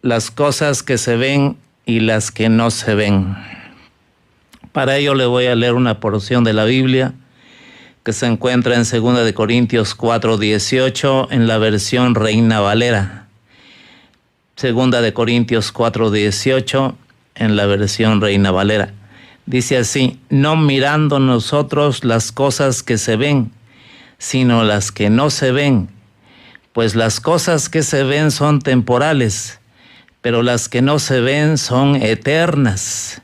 las cosas que se ven y las que no se ven. Para ello le voy a leer una porción de la Biblia que se encuentra en 2 Corintios 4:18 en la versión Reina Valera. 2 Corintios 4:18 en la versión Reina Valera. Dice así: no mirando nosotros las cosas que se ven, sino las que no se ven, pues las cosas que se ven son temporales, pero las que no se ven son eternas.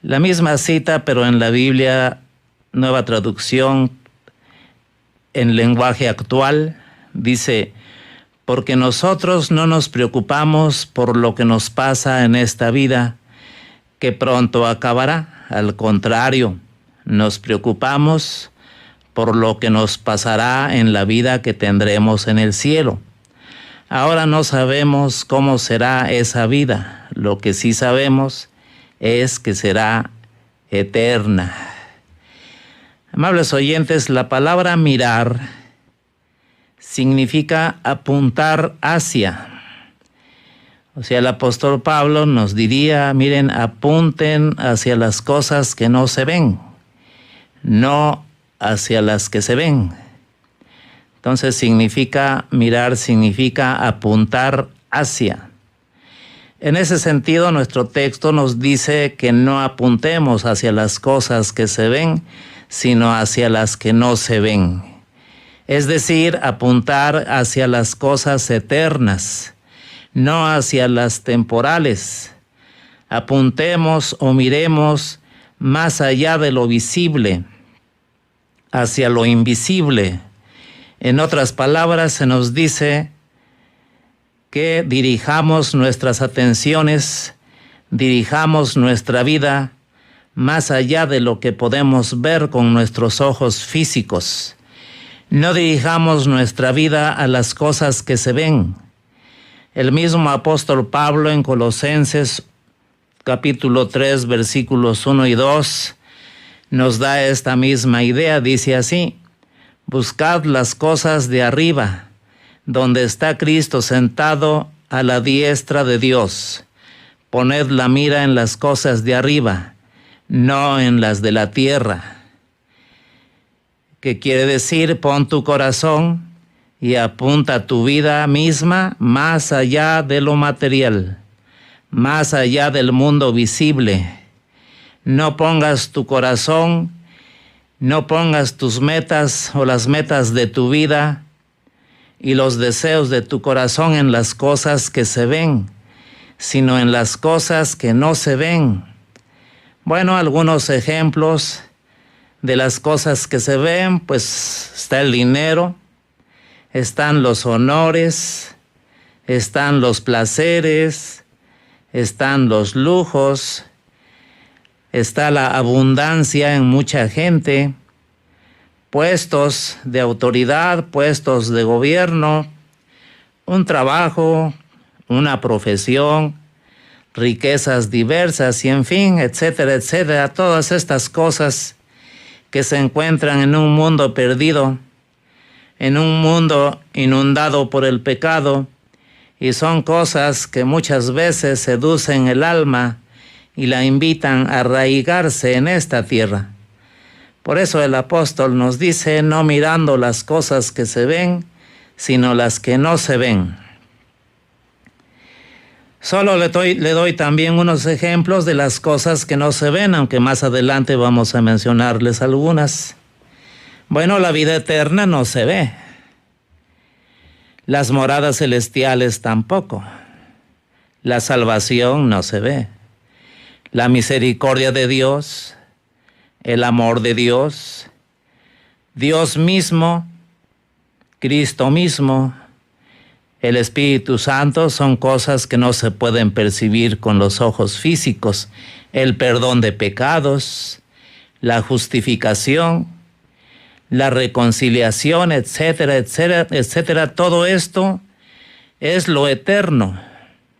La misma cita, pero en la Biblia Nueva Traducción en lenguaje actual, dice: porque nosotros no nos preocupamos por lo que nos pasa en esta vida, que pronto acabará. Al contrario, nos preocupamos por lo que nos pasará en la vida que tendremos en el cielo. Ahora no sabemos cómo será esa vida. Lo que sí sabemos es que será eterna. Amables oyentes, la palabra mirar significa apuntar hacia. O sea, el apóstol Pablo nos diría: miren, apunten hacia las cosas que no se ven, no hacia las que se ven. Entonces mirar significa apuntar hacia. En ese sentido, nuestro texto nos dice que no apuntemos hacia las cosas que se ven, sino hacia las que no se ven. Es decir, apuntar hacia las cosas eternas, no hacia las temporales. Apuntemos o miremos más allá de lo visible, hacia lo invisible. En otras palabras, se nos dice que dirijamos nuestras atenciones, dirijamos nuestra vida más allá de lo que podemos ver con nuestros ojos físicos. No dirijamos nuestra vida a las cosas que se ven. El mismo apóstol Pablo en Colosenses capítulo 3 versículos 1 y 2 nos da esta misma idea. Dice así: buscad las cosas de arriba, donde está Cristo sentado a la diestra de Dios. Poned la mira en las cosas de arriba, no en las de la tierra. ¿Qué quiere decir? Pon tu corazón y apunta tu vida misma más allá de lo material, más allá del mundo visible. No pongas tu corazón, no pongas tus metas o las metas de tu vida y los deseos de tu corazón en las cosas que se ven, sino en las cosas que no se ven. Bueno, algunos ejemplos de las cosas que se ven, pues está el dinero, están los honores, están los placeres, están los lujos, está la abundancia en mucha gente, puestos de autoridad, puestos de gobierno, un trabajo, una profesión, riquezas diversas y en fin, etcétera, etcétera. Todas estas cosas que se encuentran en un mundo perdido, en un mundo inundado por el pecado, y son cosas que muchas veces seducen el alma y la invitan a arraigarse en esta tierra. Por eso el apóstol nos dice: no mirando las cosas que se ven, sino las que no se ven. Solo le doy también unos ejemplos de las cosas que no se ven, aunque más adelante vamos a mencionarles algunas. Bueno, la vida eterna no se ve. Las moradas celestiales tampoco. La salvación no se ve. La misericordia de Dios, el amor de Dios, Dios mismo, Cristo mismo, el Espíritu Santo son cosas que no se pueden percibir con los ojos físicos. El perdón de pecados, la justificación, la reconciliación, etcétera, etcétera, etcétera. Todo esto es lo eterno.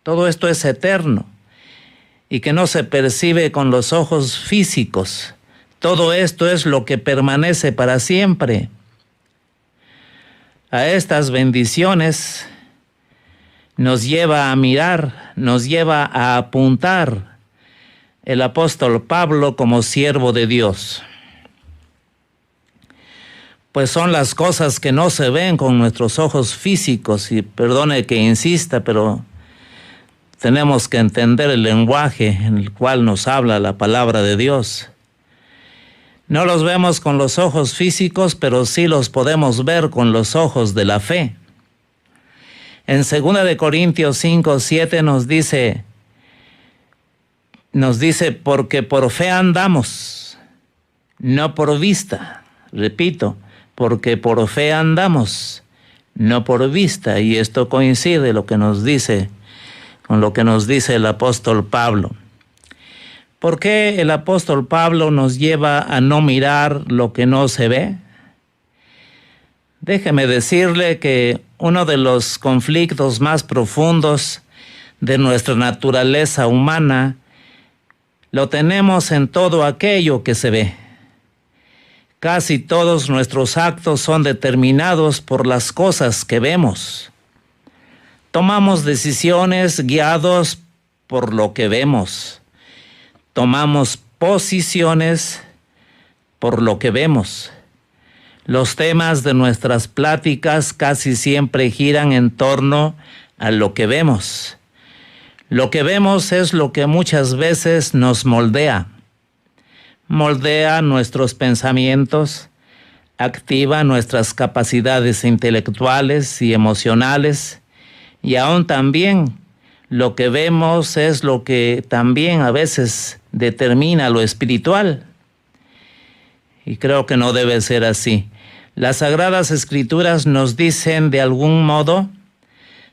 Todo esto es eterno y que no se percibe con los ojos físicos. Todo esto es lo que permanece para siempre. A estas bendiciones nos lleva a mirar, nos lleva a apuntar el apóstol Pablo como siervo de Dios. Pues son las cosas que no se ven con nuestros ojos físicos, y perdone que insista, pero tenemos que entender el lenguaje en el cual nos habla la palabra de Dios. No los vemos con los ojos físicos, pero sí los podemos ver con los ojos de la fe. En 2 de Corintios 5:7 nos dice, porque por fe andamos, no por vista. Repito, porque por fe andamos, no por vista. Y esto coincide con lo que nos dice el apóstol Pablo. ¿Por qué el apóstol Pablo nos lleva a no mirar lo que no se ve? Déjeme decirle que uno de los conflictos más profundos de nuestra naturaleza humana lo tenemos en todo aquello que se ve. Casi todos nuestros actos son determinados por las cosas que vemos. Tomamos decisiones guiados por lo que vemos. Tomamos posiciones por lo que vemos. Los temas de nuestras pláticas casi siempre giran en torno a lo que vemos. Lo que vemos es lo que muchas veces nos moldea. Moldea nuestros pensamientos, activa nuestras capacidades intelectuales y emocionales, y aún también lo que vemos es lo que también a veces determina lo espiritual. Y creo que no debe ser así. Las Sagradas Escrituras nos dicen de algún modo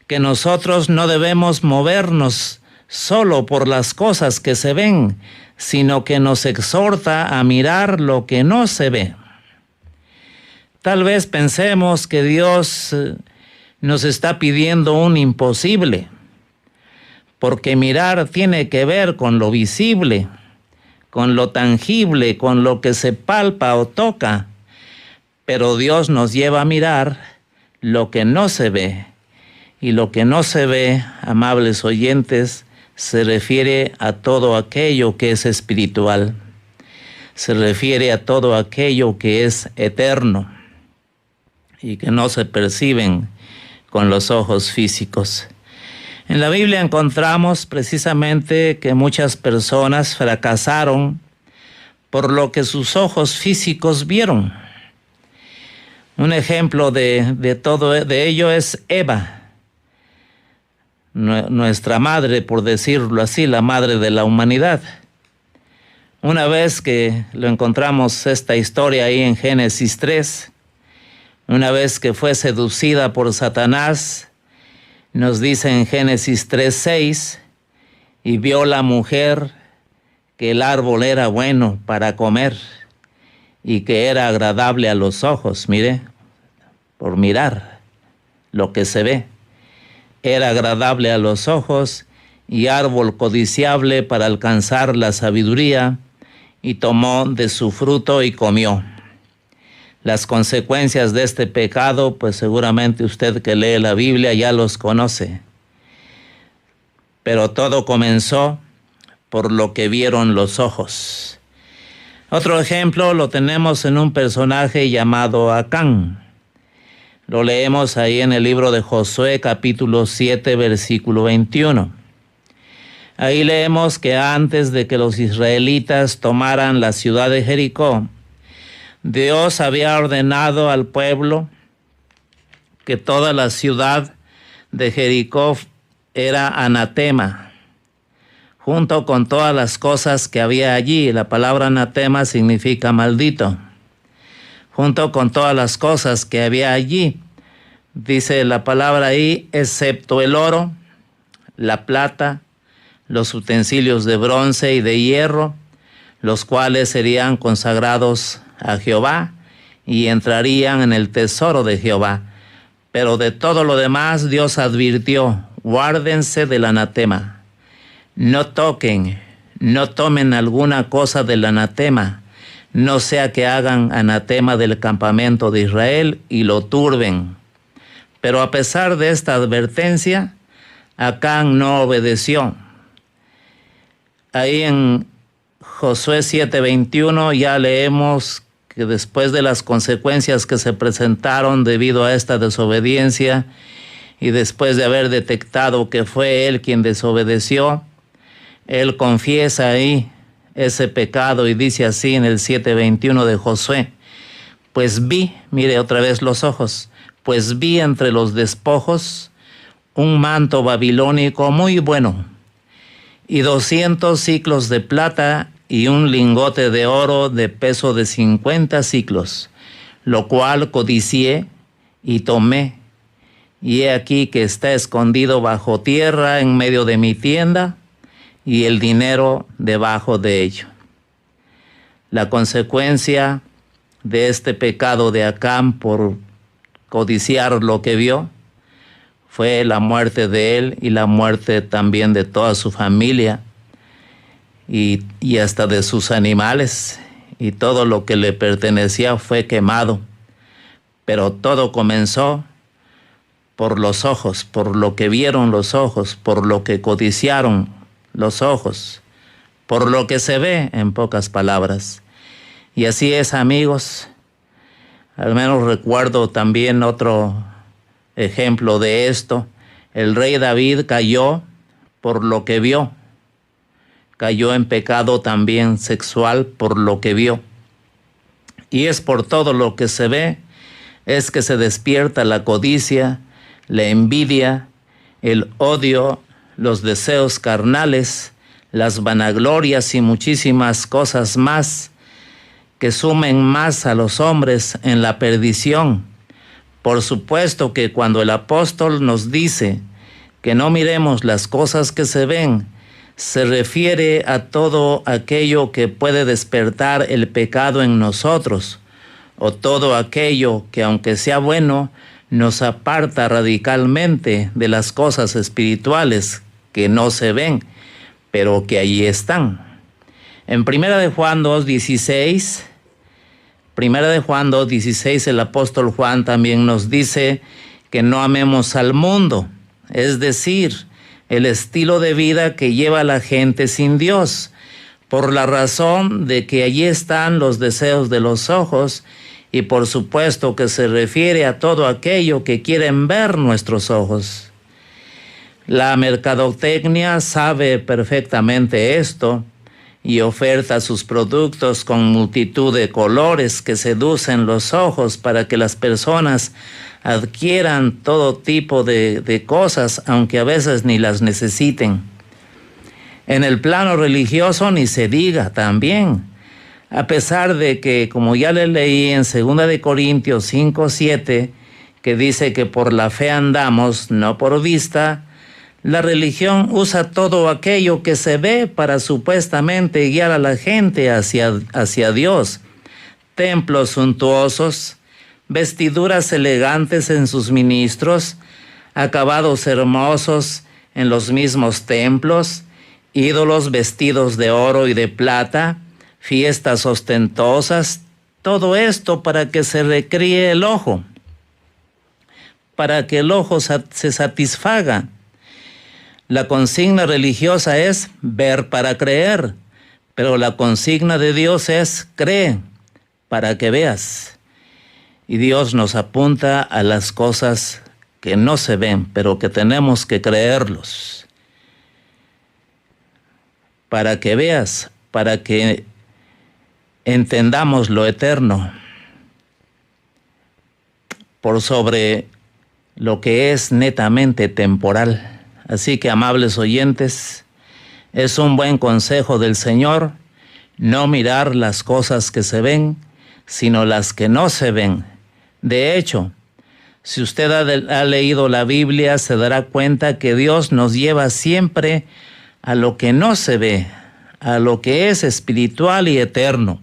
que nosotros no debemos movernos solo por las cosas que se ven, sino que nos exhorta a mirar lo que no se ve. Tal vez pensemos que Dios nos está pidiendo un imposible, porque mirar tiene que ver con lo visible, con lo tangible, con lo que se palpa o toca, pero Dios nos lleva a mirar lo que no se ve, y lo que no se ve, amables oyentes, se refiere a todo aquello que es espiritual, se refiere a todo aquello que es eterno y que no se perciben con los ojos físicos. En la Biblia encontramos precisamente que muchas personas fracasaron por lo que sus ojos físicos vieron. Un ejemplo de ello es Eva, nuestra madre, por decirlo así, la madre de la humanidad. Una vez que lo encontramos esta historia ahí en Génesis 3, una vez que fue seducida por Satanás, nos dice en Génesis 3:6, y vio la mujer que el árbol era bueno para comer y que era agradable a los ojos. Mire, por mirar lo que se ve. Era agradable a los ojos y árbol codiciable para alcanzar la sabiduría, y tomó de su fruto y comió. Las consecuencias de este pecado, pues seguramente usted que lee la Biblia ya los conoce. Pero todo comenzó por lo que vieron los ojos. Otro ejemplo lo tenemos en un personaje llamado Acán. Lo leemos ahí en el libro de Josué, capítulo 7, versículo 21. Ahí leemos que antes de que los israelitas tomaran la ciudad de Jericó, Dios había ordenado al pueblo que toda la ciudad de Jericó era anatema, junto con todas las cosas que había allí. La palabra anatema significa maldito. Junto con todas las cosas que había allí, dice la palabra ahí, excepto el oro, la plata, los utensilios de bronce y de hierro, los cuales serían consagrados a Jehová y entrarían en el tesoro de Jehová. Pero de todo lo demás Dios advirtió: guárdense del anatema, no toquen, no tomen alguna cosa del anatema, no sea que hagan anatema del campamento de Israel y lo turben. Pero a pesar de esta advertencia, Acán no obedeció. Ahí en Josué 7:21 ya leemos que después de las consecuencias que se presentaron debido a esta desobediencia y después de haber detectado que fue él quien desobedeció, él confiesa ahí ese pecado y dice así en el 7:21 de Josué: pues vi, mire otra vez los ojos, pues vi entre los despojos un manto babilónico muy bueno, y 200 siclos de plata y un lingote de oro de peso de 50 siclos, lo cual codicié y tomé, y he aquí que está escondido bajo tierra en medio de mi tienda, y el dinero debajo de ello. La consecuencia de este pecado de Acán por codiciar lo que vio fue la muerte de él y la muerte también de toda su familia y hasta de sus animales, y todo lo que le pertenecía fue quemado. Pero todo comenzó por los ojos, por lo que vieron los ojos, por lo que codiciaron los ojos, por lo que se ve, en pocas palabras. Y así es, amigos. Al menos recuerdo también otro ejemplo de esto. El rey David cayó por lo que vio. Cayó en pecado también sexual por lo que vio. Y es por todo lo que se ve, es que se despierta la codicia, la envidia, el odio, los deseos carnales, las vanaglorias y muchísimas cosas más que sumen más a los hombres en la perdición. Por supuesto que cuando el apóstol nos dice que no miremos las cosas que se ven, se refiere a todo aquello que puede despertar el pecado en nosotros, o todo aquello que, aunque sea bueno, nos aparta radicalmente de las cosas espirituales que no se ven, pero que allí están. En Primera de Juan 2:16, el apóstol Juan también nos dice que no amemos al mundo, es decir, el estilo de vida que lleva la gente sin Dios, por la razón de que allí están los deseos de los ojos, y por supuesto que se refiere a todo aquello que quieren ver nuestros ojos. La mercadotecnia sabe perfectamente esto y oferta sus productos con multitud de colores que seducen los ojos para que las personas adquieran todo tipo de cosas, aunque a veces ni las necesiten. En el plano religioso ni se diga también, a pesar de que, como ya le leí en 2 de Corintios 5:7, que dice que por la fe andamos, no por vista, la religión usa todo aquello que se ve para supuestamente guiar a la gente hacia Dios. Templos suntuosos, vestiduras elegantes en sus ministros, acabados hermosos en los mismos templos, ídolos vestidos de oro y de plata, fiestas ostentosas, todo esto para que se recríe el ojo, para que el ojo se satisfaga. La consigna religiosa es ver para creer, pero la consigna de Dios es cree para que veas. Y Dios nos apunta a las cosas que no se ven, pero que tenemos que creerlos. Para que veas, para que entendamos lo eterno por sobre lo que es netamente temporal. Así que, amables oyentes, es un buen consejo del Señor no mirar las cosas que se ven, sino las que no se ven. De hecho, si usted ha leído la Biblia, se dará cuenta que Dios nos lleva siempre a lo que no se ve, a lo que es espiritual y eterno.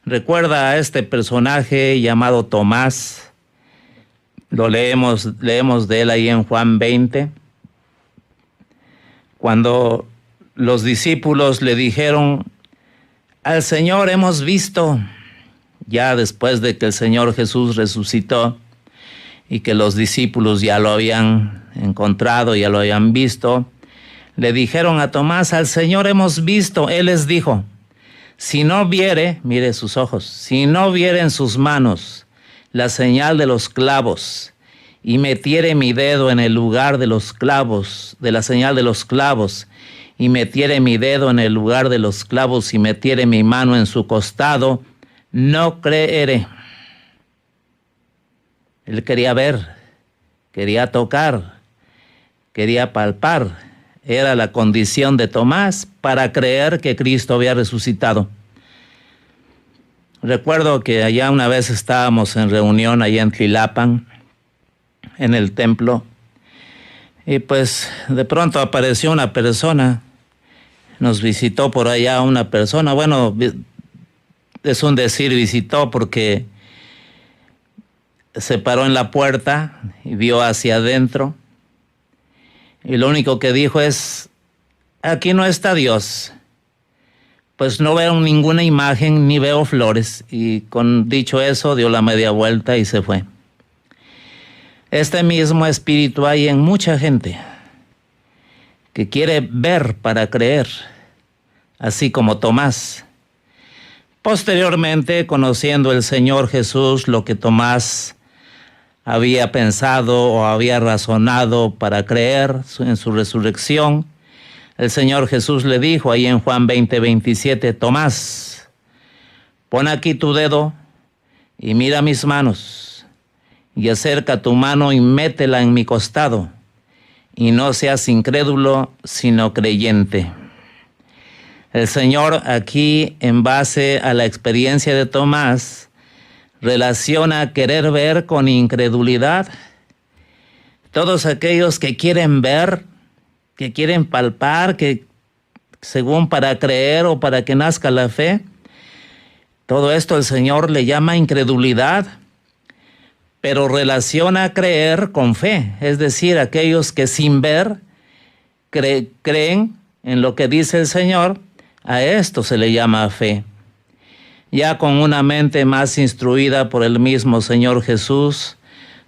Recuerda a este personaje llamado Tomás. Lo leemos de él ahí en Juan 20. Cuando los discípulos le dijeron: al Señor hemos visto, ya después de que el Señor Jesús resucitó, y que los discípulos ya lo habían encontrado, ya lo habían visto, le dijeron a Tomás: al Señor hemos visto. Él les dijo: si no viere, mire sus ojos, si no viere en sus manos la señal de los clavos, y metiere mi dedo en el lugar de los clavos, de la señal de los clavos, y metiere mi dedo en el lugar de los clavos, y metiere mi mano en su costado, no creeré. Él quería ver, quería tocar, quería palpar. Era la condición de Tomás para creer que Cristo había resucitado. Recuerdo que allá una vez estábamos en reunión allá en Tlilapan, en el templo, y pues de pronto apareció una persona, nos visitó por allá una persona. Bueno, es un decir visitó, porque se paró en la puerta y vio hacia adentro, y lo único que dijo es: aquí no está Dios. Pues no veo ninguna imagen ni veo flores. Y con dicho eso dio la media vuelta y se fue. Este mismo espíritu hay en mucha gente que quiere ver para creer, así como Tomás. Posteriormente, conociendo el Señor Jesús lo que Tomás había pensado o había razonado para creer en su resurrección, el Señor Jesús le dijo ahí en Juan 20:27: Tomás, pon aquí tu dedo y mira mis manos, y acerca tu mano y métela en mi costado, y no seas incrédulo, sino creyente. El Señor aquí, en base a la experiencia de Tomás, relaciona querer ver con incredulidad. Todos aquellos que quieren ver, que quieren palpar, que según para creer o para que nazca la fe, todo esto el Señor le llama incredulidad, pero relaciona creer con fe, es decir, aquellos que sin ver creen en lo que dice el Señor, a esto se le llama fe. Ya con una mente más instruida por el mismo Señor Jesús,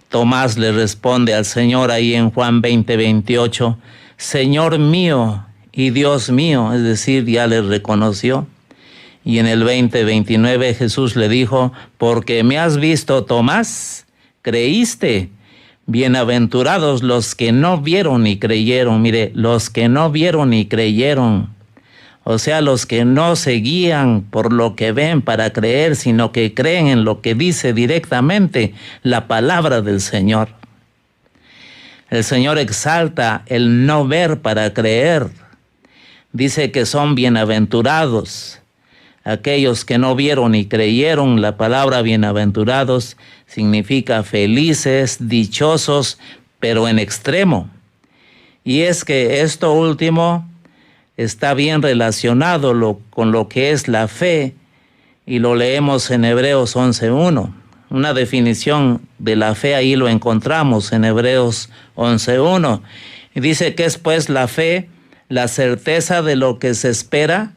Tomás le responde al Señor ahí en Juan 20:28, Señor mío y Dios mío, es decir, ya le reconoció. Y en el 20:29 Jesús le dijo: porque me has visto, Tomás, creíste. Bienaventurados los que no vieron y creyeron. Mire, los que no vieron y creyeron. O sea, los que no se guían por lo que ven para creer, sino que creen en lo que dice directamente la palabra del Señor. El Señor exalta el no ver para creer. Dice que son bienaventurados aquellos que no vieron y creyeron. La palabra bienaventurados significa felices, dichosos, pero en extremo. Y es que esto último está bien relacionado con lo que es la fe, y lo leemos en Hebreos 11:1. Una definición de la fe ahí lo encontramos en Hebreos 11:1. Y dice que es pues la fe, la certeza de lo que se espera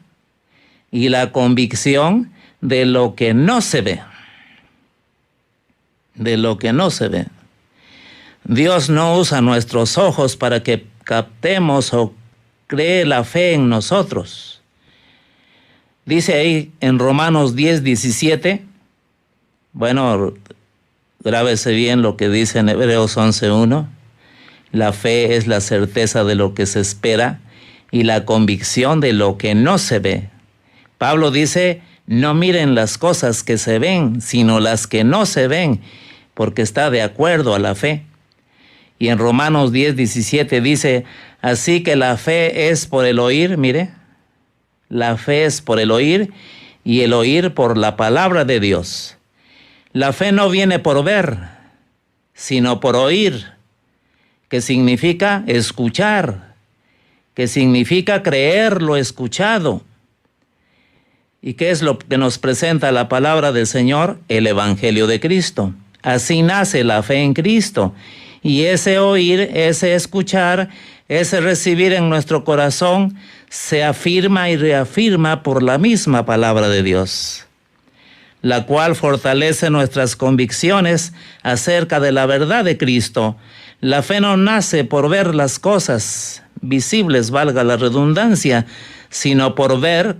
y la convicción de lo que no se ve. De lo que no se ve. Dios no usa nuestros ojos para que captemos o cree la fe en nosotros. Dice ahí en Romanos 10:17, bueno, grábese bien lo que dice en Hebreos 11:1, la fe es la certeza de lo que se espera y la convicción de lo que no se ve. Pablo dice: no miren las cosas que se ven, sino las que no se ven, porque está de acuerdo a la fe. Y en Romanos 10:17 dice: así que la fe es por el oír, mire, la fe es por el oír, y el oír por la palabra de Dios. La fe no viene por ver, sino por oír, que significa escuchar, que significa creer lo escuchado. ¿Y qué es lo que nos presenta la palabra del Señor? El Evangelio de Cristo. Así nace la fe en Cristo. Y ese oír, ese escuchar, ese recibir en nuestro corazón se afirma y reafirma por la misma palabra de Dios. la cual fortalece nuestras convicciones acerca de la verdad de Cristo. La fe no nace por ver las cosas visibles, valga la redundancia, sino por ver,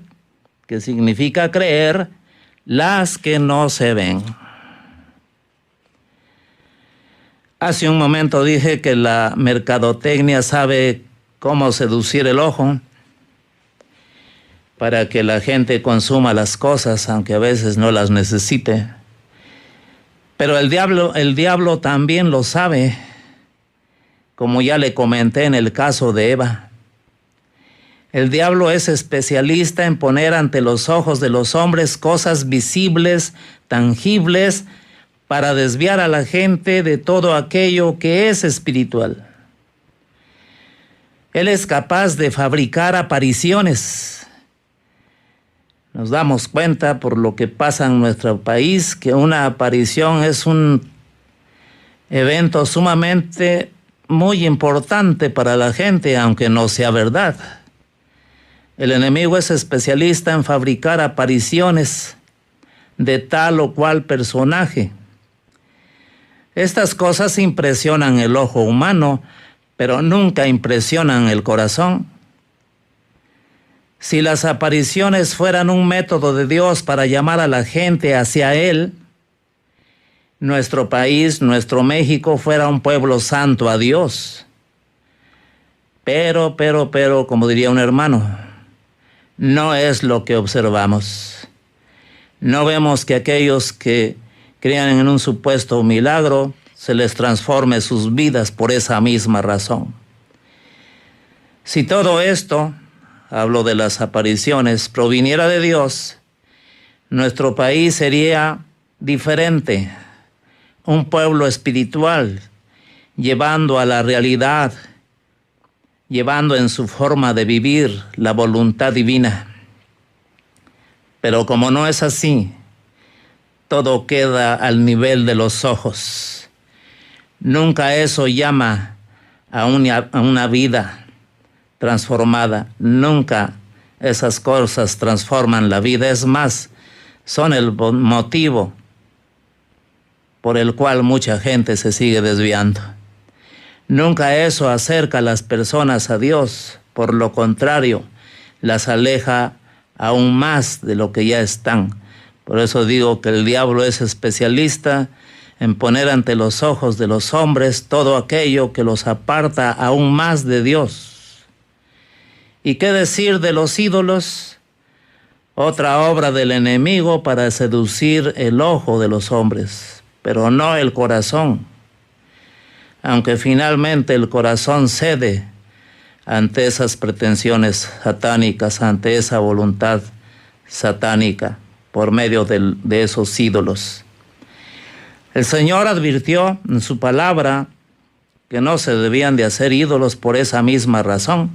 que significa creer, las que no se ven. Hace un momento dije que la mercadotecnia sabe cómo seducir el ojo para que la gente consuma las cosas, aunque a veces no las necesite. Pero el diablo también lo sabe, como ya le comenté en el caso de Eva. El diablo es especialista en poner ante los ojos de los hombres cosas visibles, tangibles, para desviar a la gente de todo aquello que es espiritual. Él es capaz de fabricar apariciones. Nos damos cuenta por lo que pasa en nuestro país que una aparición es un evento sumamente muy importante para la gente, aunque no sea verdad. El enemigo es especialista en fabricar apariciones de tal o cual personaje. Estas cosas impresionan el ojo humano, pero nunca impresionan el corazón. Si las apariciones fueran un método de Dios para llamar a la gente hacia Él, nuestro país, nuestro México, fuera un pueblo santo a Dios. Pero, como diría un hermano, no es lo que observamos. No vemos que aquellos que crean en un supuesto milagro, se les transforme sus vidas por esa misma razón. Si todo esto, hablo de las apariciones, proviniera de Dios, nuestro país sería diferente, un pueblo espiritual, llevando a la realidad, llevando en su forma de vivir la voluntad divina. Pero como no es así, todo queda al nivel de los ojos. Nunca eso llama a una vida transformada. Nunca esas cosas transforman la vida. Es más, son el motivo por el cual mucha gente se sigue desviando. Nunca eso acerca a las personas a Dios. Por lo contrario, las aleja aún más de lo que ya están. Por eso digo que el diablo es especialista en poner ante los ojos de los hombres todo aquello que los aparta aún más de Dios. ¿Y qué decir de los ídolos? Otra obra del enemigo para seducir el ojo de los hombres, pero no el corazón. Aunque finalmente el corazón cede ante esas pretensiones satánicas, ante esa voluntad satánica, por medio de esos ídolos. El Señor advirtió en su palabra que no se debían de hacer ídolos por esa misma razón.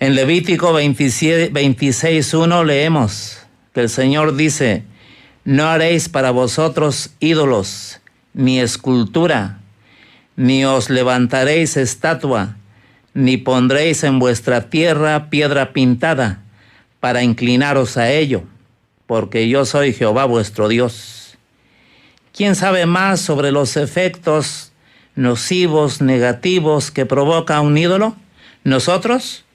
En Levítico 26:1 leemos que el Señor dice: no haréis para vosotros ídolos, ni escultura, ni os levantaréis estatua, ni pondréis en vuestra tierra piedra pintada, para inclinaros a ello, porque yo soy Jehová vuestro Dios. ¿Quién sabe más sobre los efectos nocivos, negativos que provoca un ídolo? ¿Nosotros?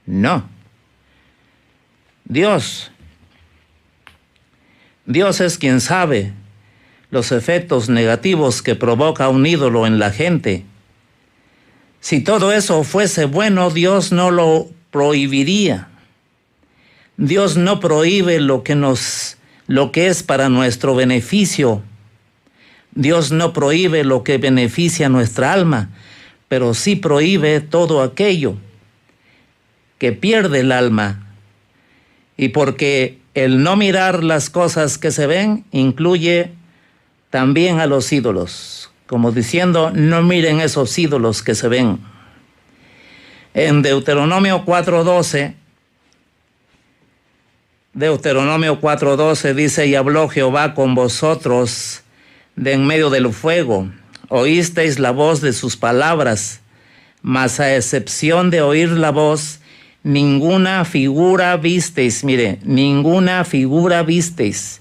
No. Dios. Dios es quien sabe los efectos negativos que provoca un ídolo en la gente. Si todo eso fuese bueno, Dios no lo prohibiría. Dios no prohíbe lo que es para nuestro beneficio. Dios no prohíbe lo que beneficia nuestra alma, pero sí prohíbe todo aquello que pierde el alma. Y porque el no mirar las cosas que se ven incluye también a los ídolos, como diciendo, no miren esos ídolos que se ven. En Deuteronomio 4:12 dice: y habló Jehová con vosotros de en medio del fuego, oísteis la voz de sus palabras, mas a excepción de oír la voz, ninguna figura visteis, mire, ninguna figura visteis.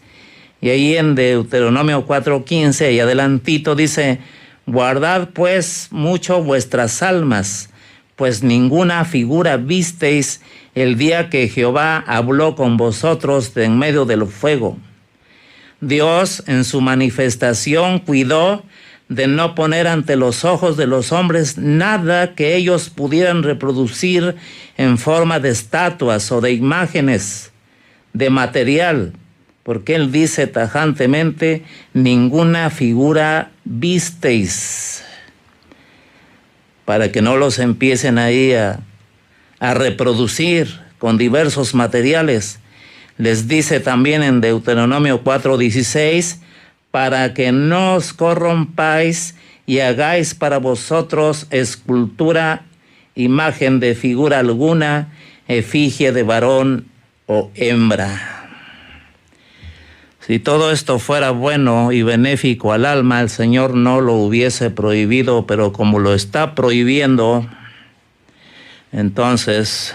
Y ahí en Deuteronomio 4:15 y adelantito dice, guardad pues mucho vuestras almas, pues ninguna figura visteis el día que Jehová habló con vosotros de en medio del fuego. Dios en su manifestación cuidó de no poner ante los ojos de los hombres nada que ellos pudieran reproducir en forma de estatuas o de imágenes, de material, porque Él dice tajantemente, ninguna figura visteis, para que no los empiecen ahí a reproducir con diversos materiales. Les dice también en Deuteronomio 4:16, para que no os corrompáis y hagáis para vosotros escultura, imagen de figura alguna, efigie de varón o hembra. Si todo esto fuera bueno y benéfico al alma, el Señor no lo hubiese prohibido, pero como lo está prohibiendo, entonces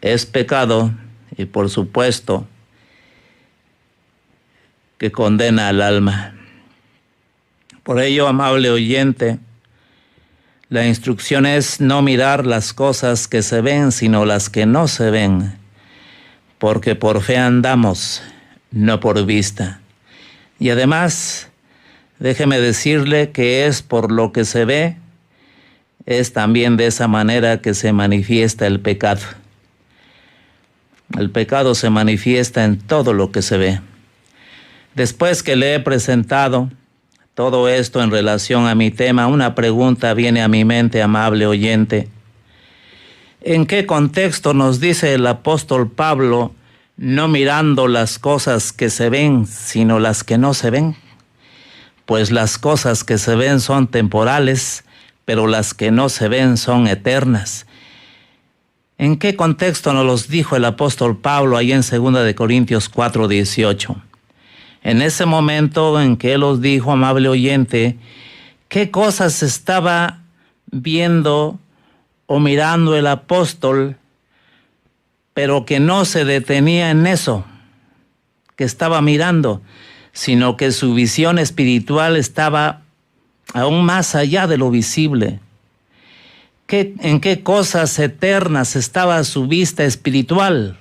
es pecado y por supuesto que condena al alma. Por ello, amable oyente, la instrucción es no mirar las cosas que se ven, sino las que no se ven, porque por fe andamos, no por vista. Y además, déjeme decirle que es por lo que se ve, es también de esa manera que se manifiesta el pecado. El pecado se manifiesta en todo lo que se ve. Después que le he presentado todo esto en relación a mi tema, una pregunta viene a mi mente, amable oyente. ¿En qué contexto nos dice el apóstol Pablo no mirando las cosas que se ven, sino las que no se ven? Pues las cosas que se ven son temporales, pero las que no se ven son eternas. ¿En qué contexto nos los dijo el apóstol Pablo ahí en 2 Corintios 4:18? En ese momento en que él os dijo, amable oyente, ¿qué cosas estaba viendo o mirando el apóstol, pero que no se detenía en eso que estaba mirando, sino que su visión espiritual estaba aún más allá de lo visible? ¿En qué cosas eternas estaba su vista espiritual?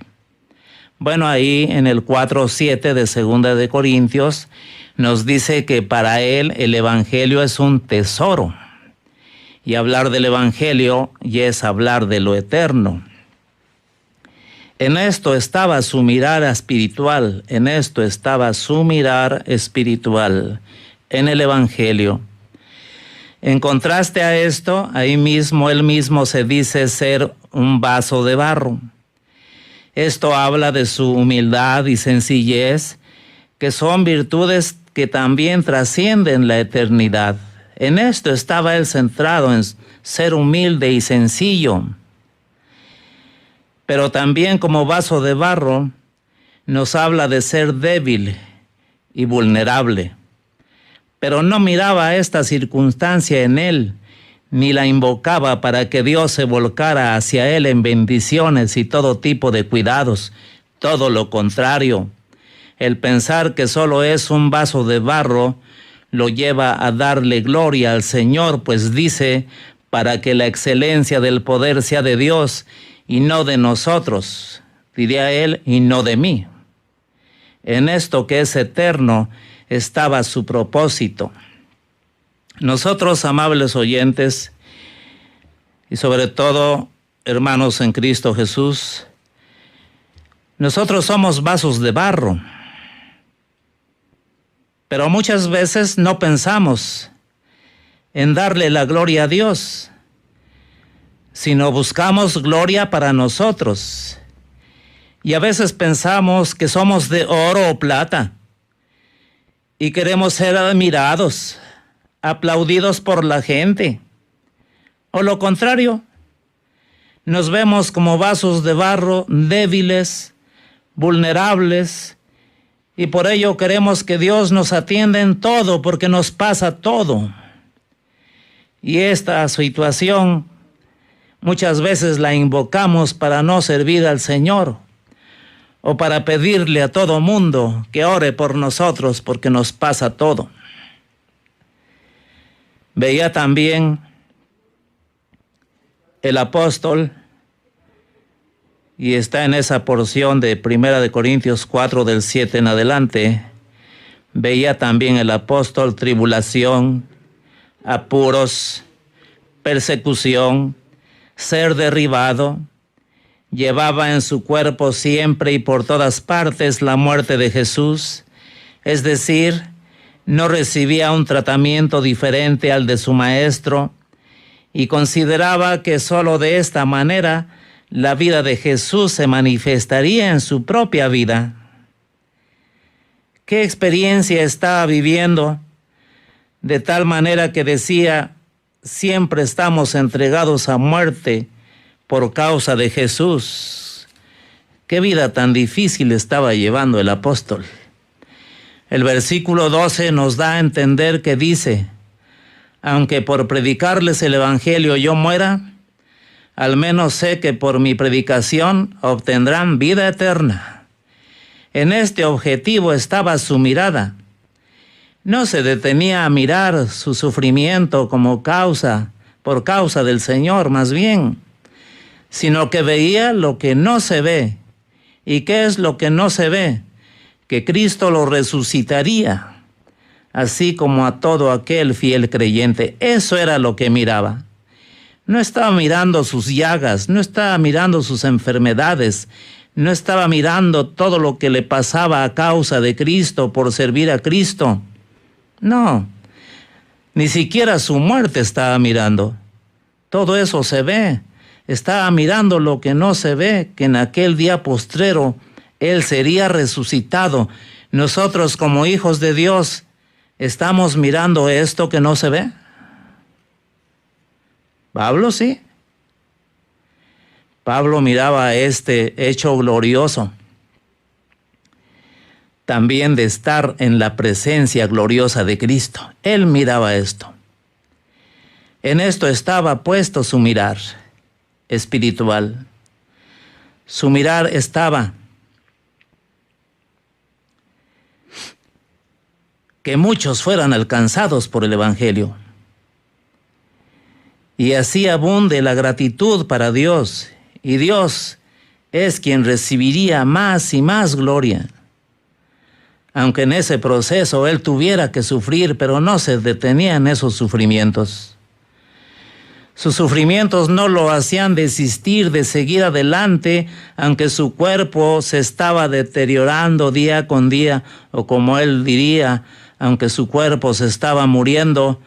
Bueno, ahí en el 4:7 de 2 de Corintios nos dice que para él el evangelio es un tesoro. Y hablar del evangelio ya es hablar de lo eterno. En esto estaba su mirada espiritual, en esto estaba su mirar espiritual, en el evangelio. En contraste a esto, ahí mismo él mismo se dice ser un vaso de barro. Esto habla de su humildad y sencillez, que son virtudes que también trascienden la eternidad. En esto estaba él centrado, en ser humilde y sencillo. Pero también como vaso de barro nos habla de ser débil y vulnerable. Pero no miraba esta circunstancia en él, ni la invocaba para que Dios se volcara hacia él en bendiciones y todo tipo de cuidados. Todo lo contrario. El pensar que solo es un vaso de barro lo lleva a darle gloria al Señor, pues dice, para que la excelencia del poder sea de Dios y no de nosotros, diría él, y no de mí. En esto que es eterno estaba su propósito. Nosotros, amables oyentes, y sobre todo hermanos en Cristo Jesús, nosotros somos vasos de barro, pero muchas veces no pensamos en darle la gloria a Dios, sino buscamos gloria para nosotros. Y a veces pensamos que somos de oro o plata y queremos ser admirados, aplaudidos por la gente. O lo contrario, nos vemos como vasos de barro débiles, vulnerables, y por ello queremos que Dios nos atienda en todo, porque nos pasa todo. Y esta situación Muchas veces la invocamos para no servir al Señor o para pedirle a todo mundo que ore por nosotros porque nos pasa todo. Veía también el apóstol, y está en esa porción de 1 Corintios 4 del 7 en adelante, veía también el apóstol tribulación, apuros, persecución, ser derribado. Llevaba en su cuerpo siempre y por todas partes la muerte de Jesús, es decir, no recibía un tratamiento diferente al de su maestro y consideraba que solo de esta manera la vida de Jesús se manifestaría en su propia vida. ¿Qué experiencia estaba viviendo? De tal manera que decía, siempre estamos entregados a muerte por causa de Jesús. Qué vida tan difícil estaba llevando el apóstol. El versículo 12 nos da a entender que dice, aunque por predicarles el evangelio yo muera, al menos sé que por mi predicación obtendrán vida eterna. En este objetivo estaba su mirada. No se detenía a mirar su sufrimiento como por causa del Señor, más bien, sino que veía lo que no se ve. ¿Y qué es lo que no se ve? Que Cristo lo resucitaría, así como a todo aquel fiel creyente. Eso era lo que miraba. No estaba mirando sus llagas, no estaba mirando sus enfermedades, no estaba mirando todo lo que le pasaba a causa de Cristo por servir a Cristo. No, ni siquiera su muerte estaba mirando. Todo eso se ve. Estaba mirando lo que no se ve, que en aquel día postrero Él sería resucitado. Nosotros como hijos de Dios, ¿estamos mirando esto que no se ve? Pablo sí. Pablo miraba este hecho glorioso. También de estar en la presencia gloriosa de Cristo. Él miraba esto. En esto estaba puesto su mirar espiritual. Su mirar estaba que muchos fueran alcanzados por el Evangelio. Y así abunde la gratitud para Dios, y Dios es quien recibiría más y más gloria. Aunque en ese proceso Él tuviera que sufrir, pero no se detenía en esos sufrimientos. Sus sufrimientos no lo hacían desistir de seguir adelante, aunque su cuerpo se estaba deteriorando día con día, o como Él diría, aunque su cuerpo se estaba muriendo,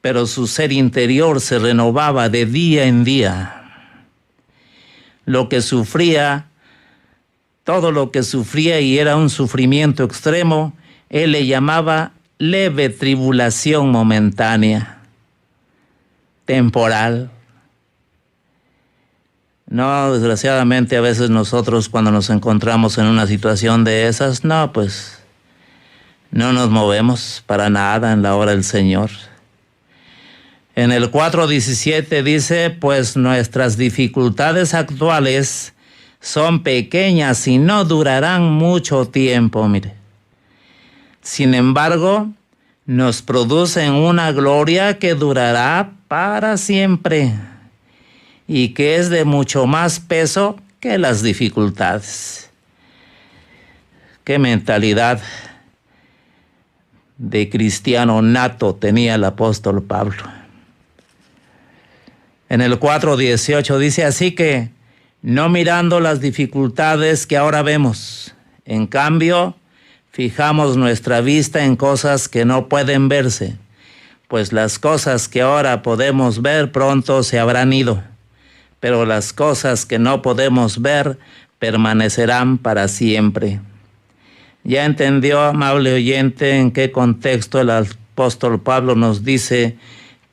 pero su ser interior se renovaba de día en día. Lo que sufría, todo lo que sufría y era un sufrimiento extremo, Él le llamaba leve tribulación momentánea, temporal. No, desgraciadamente a veces nosotros cuando nos encontramos en una situación de esas, no nos movemos para nada en la hora del Señor. En el 4:17 dice, pues nuestras dificultades actuales son pequeñas y no durarán mucho tiempo, mire. Sin embargo, nos producen una gloria que durará para siempre y que es de mucho más peso que las dificultades. Qué mentalidad de cristiano nato tenía el apóstol Pablo. En el 4:18 dice, así que no mirando las dificultades que ahora vemos, en cambio, fijamos nuestra vista en cosas que no pueden verse, pues las cosas que ahora podemos ver pronto se habrán ido, pero las cosas que no podemos ver permanecerán para siempre. ¿Ya entendió, amable oyente, en qué contexto el apóstol Pablo nos dice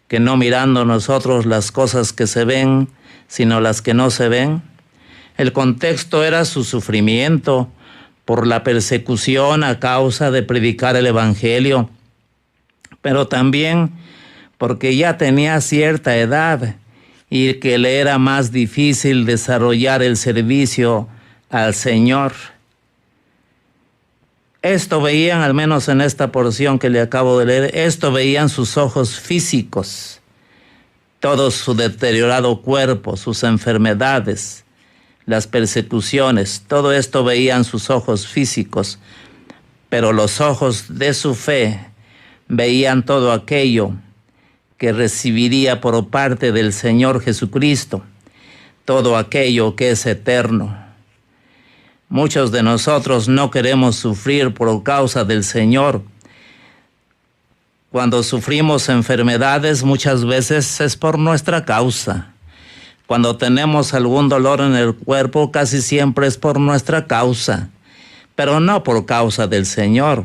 que no mirando nosotros las cosas que se ven, sino las que no se ven? El contexto era su sufrimiento por la persecución a causa de predicar el Evangelio, pero también porque ya tenía cierta edad y que le era más difícil desarrollar el servicio al Señor. Esto veían, al menos en esta porción que le acabo de leer, esto veían sus ojos físicos, todo su deteriorado cuerpo, sus enfermedades, las persecuciones, todo esto veían sus ojos físicos, pero los ojos de su fe veían todo aquello que recibiría por parte del Señor Jesucristo, todo aquello que es eterno. Muchos de nosotros no queremos sufrir por causa del Señor. Cuando sufrimos enfermedades, muchas veces es por nuestra causa. Cuando tenemos algún dolor en el cuerpo, casi siempre es por nuestra causa, pero no por causa del Señor.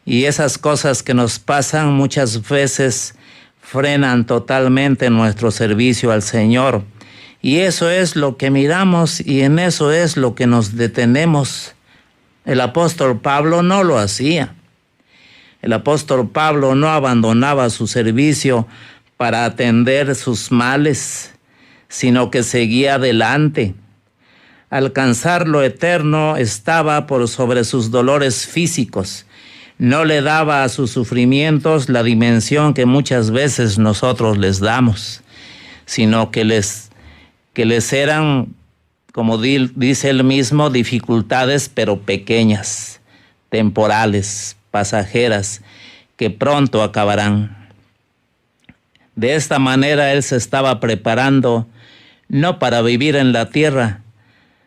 Y esas cosas que nos pasan muchas veces frenan totalmente nuestro servicio al Señor. Y eso es lo que miramos y en eso es lo que nos detenemos. El apóstol Pablo no lo hacía. El apóstol Pablo no abandonaba su servicio para atender sus males, sino que seguía adelante. Alcanzar lo eterno estaba por sobre sus dolores físicos. No le daba a sus sufrimientos la dimensión que muchas veces nosotros les damos, sino que les eran, como dice él mismo, dificultades pero pequeñas, temporales, pasajeras, que pronto acabarán. De esta manera él se estaba preparando no para vivir en la tierra,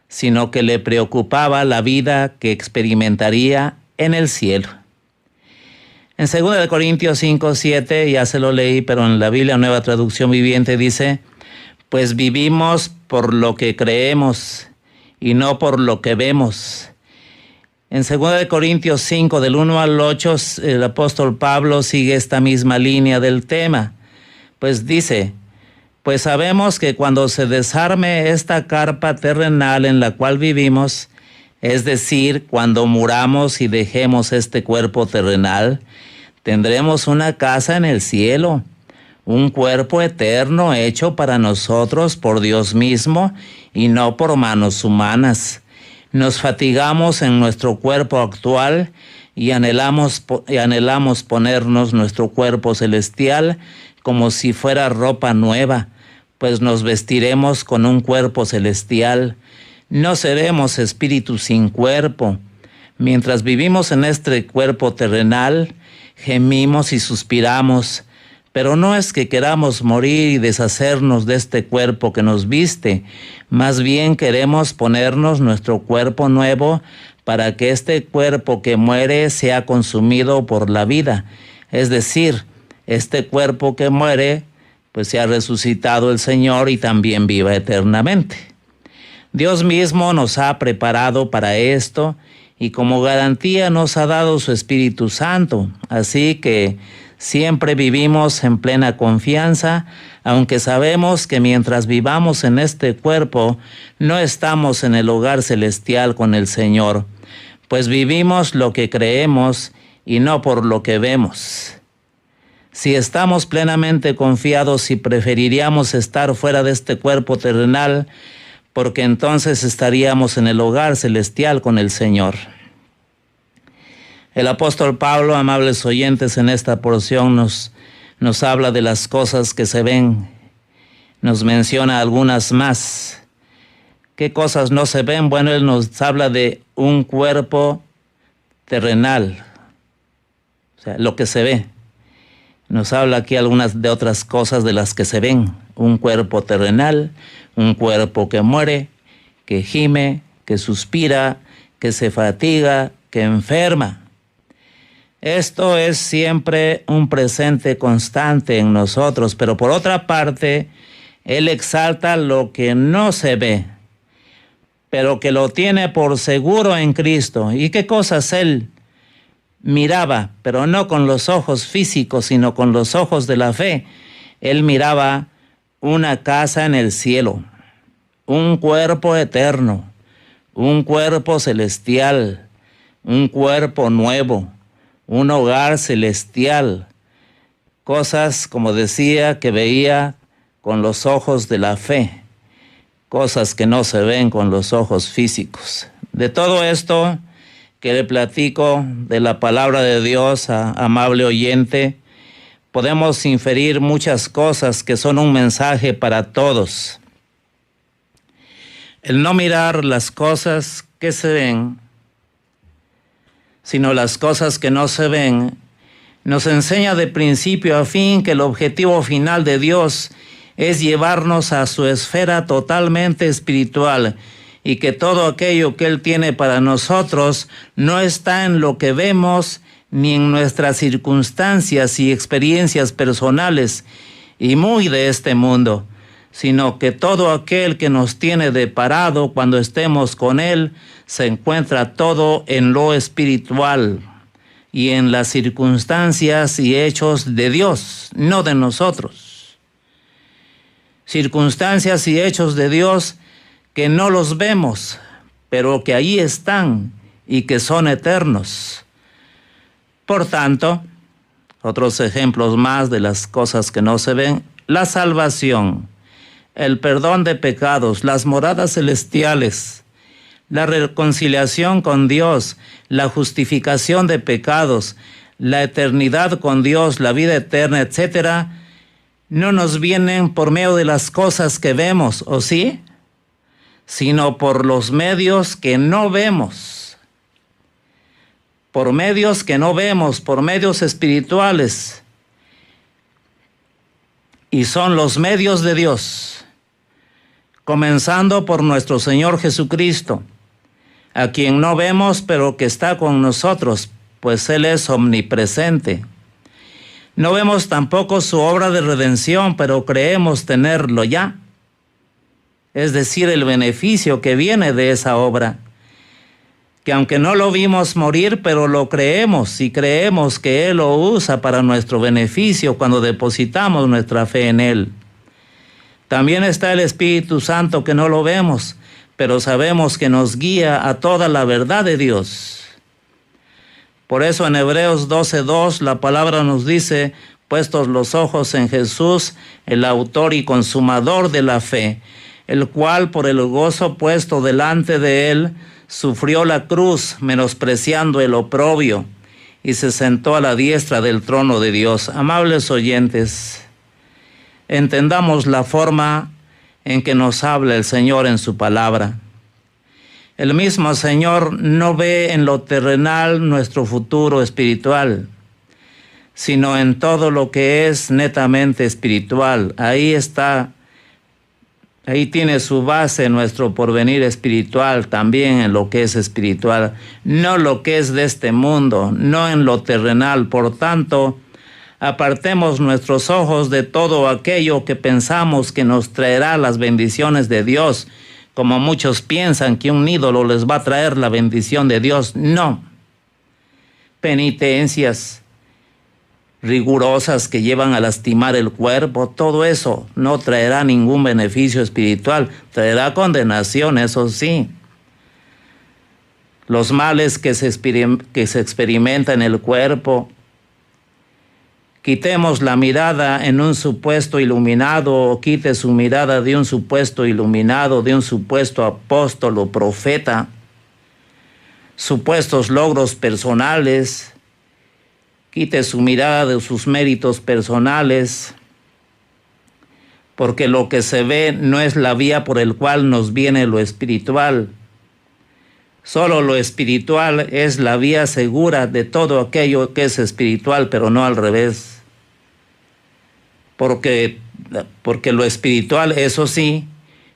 sino que le preocupaba la vida que experimentaría en el cielo. En 2 Corintios 5:7, ya se lo leí, pero en la Biblia Nueva Traducción Viviente dice: pues vivimos por lo que creemos y no por lo que vemos. En 2 Corintios 5, del 1 al 8, el apóstol Pablo sigue esta misma línea del tema. Pues dice: pues sabemos que cuando se desarme esta carpa terrenal en la cual vivimos, es decir, cuando muramos y dejemos este cuerpo terrenal, tendremos una casa en el cielo, un cuerpo eterno hecho para nosotros por Dios mismo y no por manos humanas. Nos fatigamos en nuestro cuerpo actual y anhelamos ponernos nuestro cuerpo celestial como si fuera ropa nueva, pues nos vestiremos con un cuerpo celestial. No seremos espíritus sin cuerpo. Mientras vivimos en este cuerpo terrenal, gemimos y suspiramos, pero no es que queramos morir y deshacernos de este cuerpo que nos viste, más bien queremos ponernos nuestro cuerpo nuevo para que este cuerpo que muere sea consumido por la vida. Es decir, este cuerpo que muere, pues se ha resucitado el Señor y también viva eternamente. Dios mismo nos ha preparado para esto y como garantía nos ha dado su Espíritu Santo. Así que siempre vivimos en plena confianza, aunque sabemos que mientras vivamos en este cuerpo, no estamos en el hogar celestial con el Señor, pues vivimos lo que creemos y no por lo que vemos. Si estamos plenamente confiados y preferiríamos estar fuera de este cuerpo terrenal, porque entonces estaríamos en el hogar celestial con el Señor. El apóstol Pablo, amables oyentes, en esta porción nos habla de las cosas que se ven, nos menciona algunas más. ¿Qué cosas no se ven? Bueno, él nos habla de un cuerpo terrenal, o sea, lo que se ve. Nos habla aquí algunas de otras cosas de las que se ven. Un cuerpo terrenal, un cuerpo que muere, que gime, que suspira, que se fatiga, que enferma. Esto es siempre un presente constante en nosotros, pero por otra parte, él exalta lo que no se ve, pero que lo tiene por seguro en Cristo. ¿Y qué cosas él miraba? Pero no con los ojos físicos, sino con los ojos de la fe. Él miraba una casa en el cielo, un cuerpo eterno, un cuerpo celestial, un cuerpo nuevo, un hogar celestial. Cosas, como decía, que veía con los ojos de la fe, cosas que no se ven con los ojos físicos. De todo esto que le platico de la palabra de Dios, amable oyente, podemos inferir muchas cosas que son un mensaje para todos. El no mirar las cosas que se ven, sino las cosas que no se ven, nos enseña de principio a fin que el objetivo final de Dios es llevarnos a su esfera totalmente espiritual y que todo aquello que Él tiene para nosotros no está en lo que vemos ni en nuestras circunstancias y experiencias personales y muy de este mundo, sino que todo aquel que nos tiene deparado cuando estemos con Él se encuentra todo en lo espiritual y en las circunstancias y hechos de Dios, no de nosotros. Circunstancias y hechos de Dios que no los vemos, pero que ahí están y que son eternos. Por tanto, otros ejemplos más de las cosas que no se ven: la salvación, el perdón de pecados, las moradas celestiales, la reconciliación con Dios, la justificación de pecados, la eternidad con Dios, la vida eterna, etcétera, no nos vienen por medio de las cosas que vemos, ¿o sí? Sino por los medios que no vemos. Por medios que no vemos, por medios espirituales. Y son los medios de Dios, comenzando por nuestro Señor Jesucristo, a quien no vemos, pero que está con nosotros, pues Él es omnipresente. No vemos tampoco su obra de redención, pero creemos tenerlo ya, es decir, el beneficio que viene de esa obra, que aunque no lo vimos morir, pero lo creemos y creemos que Él lo usa para nuestro beneficio cuando depositamos nuestra fe en Él. También está el Espíritu Santo, que no lo vemos, pero sabemos que nos guía a toda la verdad de Dios. Por eso en Hebreos 12:2 la palabra nos dice: puestos los ojos en Jesús, el autor y consumador de la fe, el cual por el gozo puesto delante de él sufrió la cruz, menospreciando el oprobio, y se sentó a la diestra del trono de Dios. Amables oyentes, entendamos la forma en que nos habla el Señor en su palabra. El mismo Señor no ve en lo terrenal nuestro futuro espiritual, sino en todo lo que es netamente espiritual. Ahí tiene su base nuestro porvenir espiritual, también en lo que es espiritual, no lo que es de este mundo, no en lo terrenal. Por tanto, apartemos nuestros ojos de todo aquello que pensamos que nos traerá las bendiciones de Dios, como muchos piensan que un ídolo les va a traer la bendición de Dios. No. Penitencias rigurosas que llevan a lastimar el cuerpo, todo eso no traerá ningún beneficio espiritual, traerá condenación, eso sí. Los males que se experimentan en el cuerpo, quitemos la mirada en un supuesto iluminado, o quite su mirada de un supuesto iluminado, de un supuesto apóstol o profeta, supuestos logros personales. Quite su mirada de sus méritos personales, porque lo que se ve no es la vía por el cual nos viene lo espiritual. Solo lo espiritual es la vía segura de todo aquello que es espiritual, pero no al revés. Porque lo espiritual, eso sí,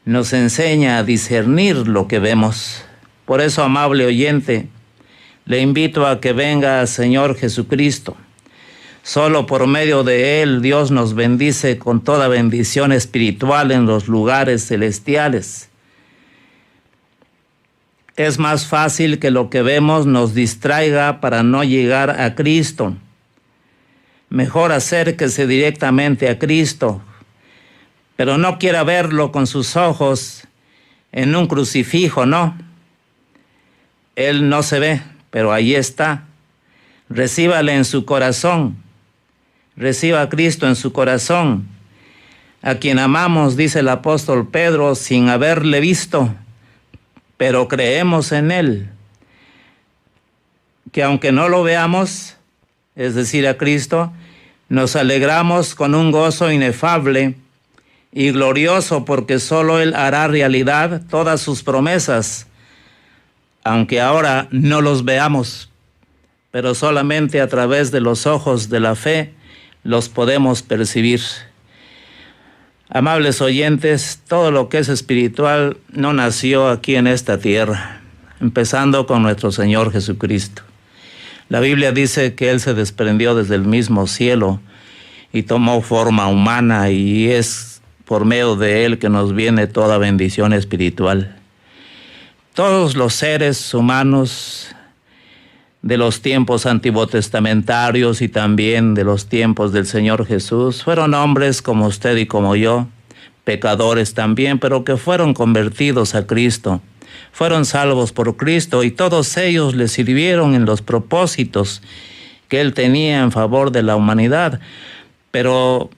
nos enseña a discernir lo que vemos. Por eso, amable oyente, le invito a que venga al Señor Jesucristo. Solo por medio de Él Dios nos bendice con toda bendición espiritual en los lugares celestiales. Es más fácil que lo que vemos nos distraiga para no llegar a Cristo. Mejor acérquese directamente a Cristo, pero no quiera verlo con sus ojos en un crucifijo, no. Él no se ve, pero ahí está. Recíbale en su corazón. Reciba a Cristo en su corazón. a quien amamos, dice el apóstol Pedro, sin haberle visto, pero creemos en Él, que aunque no lo veamos, es decir, a Cristo, nos alegramos con un gozo inefable y glorioso, porque solo Él hará realidad todas sus promesas, aunque ahora no los veamos, pero solamente a través de los ojos de la fe los podemos percibir. Amables oyentes, todo lo que es espiritual no nació aquí en esta tierra, empezando con nuestro Señor Jesucristo. La Biblia dice que Él se desprendió desde el mismo cielo y tomó forma humana, y es por medio de Él que nos viene toda bendición espiritual. Todos los seres humanos de los tiempos antibotestamentarios y también de los tiempos del Señor Jesús fueron hombres como usted y como yo, pecadores también, pero que fueron convertidos a Cristo, fueron salvos por Cristo, y todos ellos le sirvieron en los propósitos que Él tenía en favor de la humanidad. Pero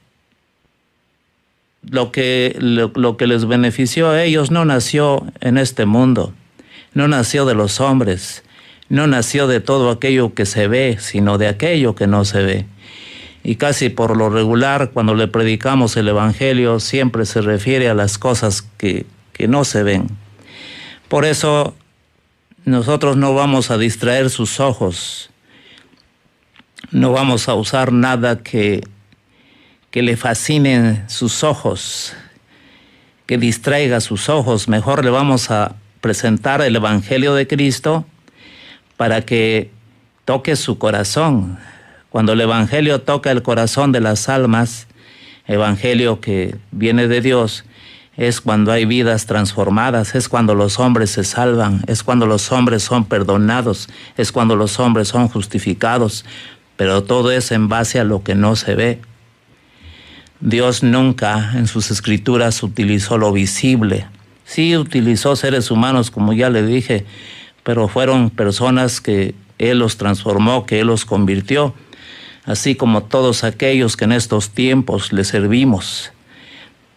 lo que les benefició a ellos no nació en este mundo, no nació de los hombres, no nació de todo aquello que se ve, sino de aquello que no se ve. Y casi por lo regular, cuando le predicamos el Evangelio, siempre se refiere a las cosas que no se ven. Por eso nosotros no vamos a distraer sus ojos, no vamos a usar nada que le fascine sus ojos, que distraiga sus ojos. Mejor le vamos a presentar el Evangelio de Cristo para que toque su corazón. Cuando el Evangelio toca el corazón de las almas, Evangelio que viene de Dios, es cuando hay vidas transformadas, es cuando los hombres se salvan, es cuando los hombres son perdonados, es cuando los hombres son justificados, pero todo es en base a lo que no se ve. Dios nunca en sus escrituras utilizó lo visible. Sí utilizó seres humanos, como ya le dije, pero fueron personas que Él los transformó, que Él los convirtió, así como todos aquellos que en estos tiempos le servimos.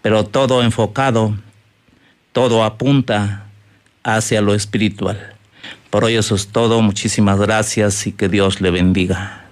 Pero todo enfocado, todo apunta hacia lo espiritual. Por hoy eso es todo. Muchísimas gracias y que Dios le bendiga.